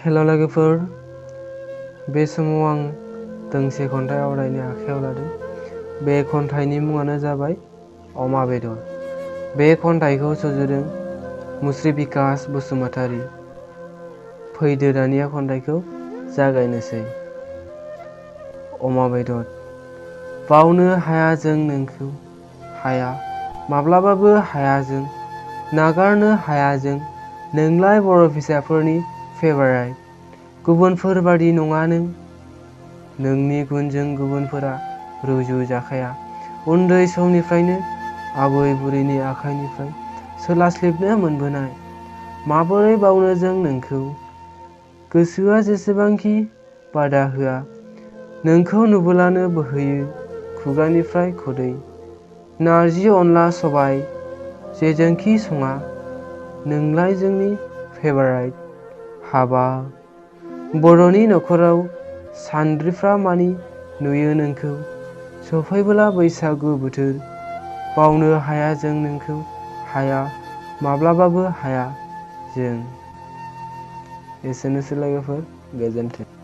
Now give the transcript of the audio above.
हेल' लोगोफोर, बे समाव आं दोंसे खन्थाइ आवरायनो आखायाव लादों। बे खन्थाइनि मुङानो जाबाय अमा बेदर। बे खन्थाइखौ सुजुदों मुस्रि बिकाश बसुमतारी। फैदो दानिया खन्थाइखौ जागायनोसै। अमा बेदर। बावनो हाया जों नोंखौ, हाया माब्लाबाबो हाया जों, नागारनो हाया जों, नोंलाय बर' फिसाफोरनि फेभाराइट। गुबुनफोर बादि नङा नों, नोंनि गुनजों गुबुनफोरा रुजु जाखाया। उन्दै समनिफ्रायनो आबै बुरैनि आखाइनिफ्राय सोलास्लिबनो मोनबोनाय। माबोरै बावनो जों नोंखौ, गोसोआ जेसेबांखि बादा होआ, नोंखौ नुबोलानो बोहैयो खुगानिफ्राय खदै। नारजि अनला सबाय जेजोंखि सङा, नोंलाय जोंनि फेभाराइट। हाबा बर'नि नखराव सान्द्रिफ्रा मानि नुयो नोंखौ, सफैबोला बैसागु बोथोर। बावनो हाया जों नोंखौ, हाया माब्लाबाबो हाया जों। एसेनोसै लोगोफोर, गोजोन्थों।